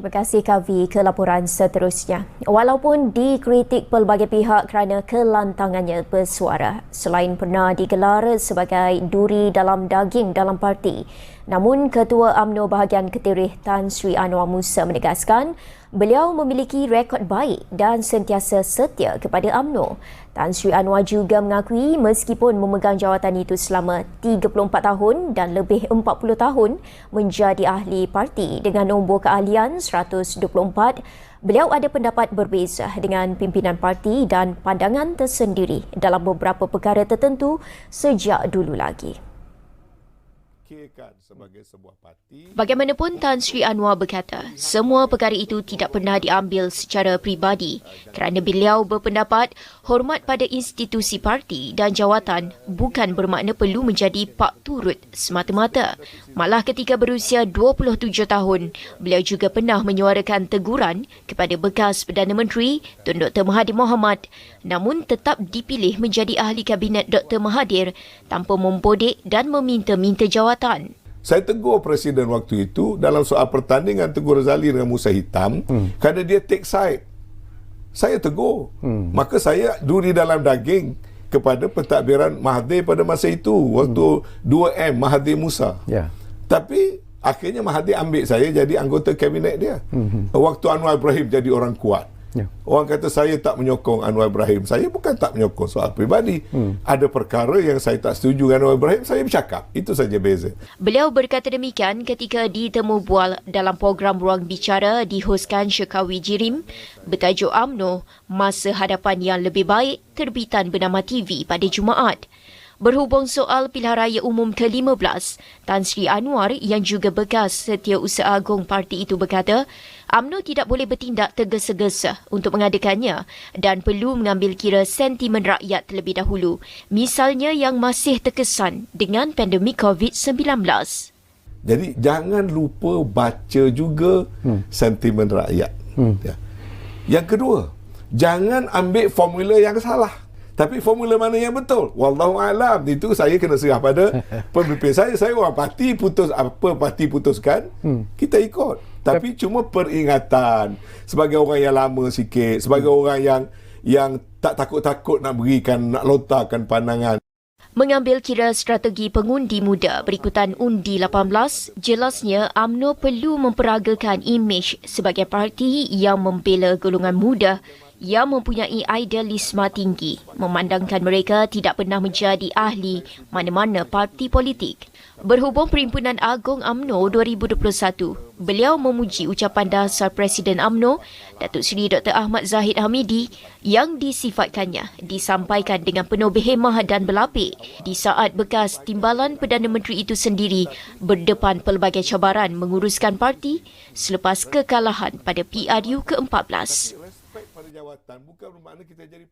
Terima kasih Kavi ke laporan seterusnya. Walaupun dikritik pelbagai pihak kerana kelantangannya bersuara, selain pernah digelar sebagai duri dalam daging dalam parti, namun Ketua UMNO bahagian Ketirih Tan Sri Anwar Musa menegaskan beliau memiliki rekod baik dan sentiasa setia kepada UMNO. Tan Sri Anwar juga mengakui meskipun memegang jawatan itu selama 34 tahun dan lebih 40 tahun menjadi ahli parti dengan nombor keahlian 124, beliau ada pendapat berbeza dengan pimpinan parti dan pandangan tersendiri dalam beberapa perkara tertentu sejak dulu lagi. Bagaimanapun, Tan Sri Anwar berkata, semua perkara itu tidak pernah diambil secara peribadi kerana beliau berpendapat hormat pada institusi parti dan jawatan bukan bermakna perlu menjadi pak turut semata-mata. Malah ketika berusia 27 tahun, beliau juga pernah menyuarakan teguran kepada bekas Perdana Menteri Tun Dr. Mahathir Mohamad, namun tetap dipilih menjadi ahli Kabinet Dr. Mahathir tanpa membodek dan meminta-minta jawatan. Saya tegur Presiden waktu itu dalam soal pertandingan Teguh Razali dengan Musa Hitam kerana dia take side. Saya tegur. Maka saya duri dalam daging kepada pentadbiran Mahathir pada masa itu. Waktu 2M Mahathir Musa. Tapi akhirnya Mahathir ambil saya jadi anggota kabinet dia. Waktu Anwar Ibrahim jadi orang kuat. Orang kata saya tak menyokong Anwar Ibrahim. Saya bukan tak menyokong soal peribadi. Ada perkara yang saya tak setuju dengan Anwar Ibrahim, saya bercakap. Itu saja beza. Beliau berkata demikian ketika ditemu bual dalam program Ruang Bicara dihoskan Syekawi Jirim bertajuk UMNO, Masa Hadapan yang Lebih Baik, terbitan Bernama TV pada Jumaat. Berhubung soal pilihan raya umum ke-15, Tan Sri Anwar yang juga bekas Setiausaha Agung parti itu berkata, UMNO tidak boleh bertindak tergesa-gesa untuk mengadakannya dan perlu mengambil kira sentimen rakyat terlebih dahulu, misalnya yang masih terkesan dengan pandemik COVID-19. Jadi jangan lupa baca juga sentimen rakyat. Yang kedua, jangan ambil formula yang salah. Tapi formula mana yang betul? Wallahualam. Itu saya kena serah pada pemimpin saya. Saya orang parti, putus apa parti putuskan, kita ikut. Tapi cuma peringatan. Sebagai orang yang lama sikit, sebagai orang yang tak takut-takut nak berikan, nak lontarkan pandangan. Mengambil kira strategi pengundi muda berikutan undi 18, jelasnya UMNO perlu memperagakan imej sebagai parti yang membela golongan muda yang mempunyai idealisme tinggi, memandangkan mereka tidak pernah menjadi ahli mana-mana parti politik. Berhubung Perhimpunan Agung UMNO 2021, beliau memuji ucapan dasar Presiden UMNO, Datuk Seri Dr. Ahmad Zahid Hamidi, yang disifatkannya disampaikan dengan penuh berhemah dan berlapik di saat bekas timbalan Perdana Menteri itu sendiri berdepan pelbagai cabaran menguruskan parti selepas kekalahan pada PRU ke-14. Jawatan bukan bermakna kita jadi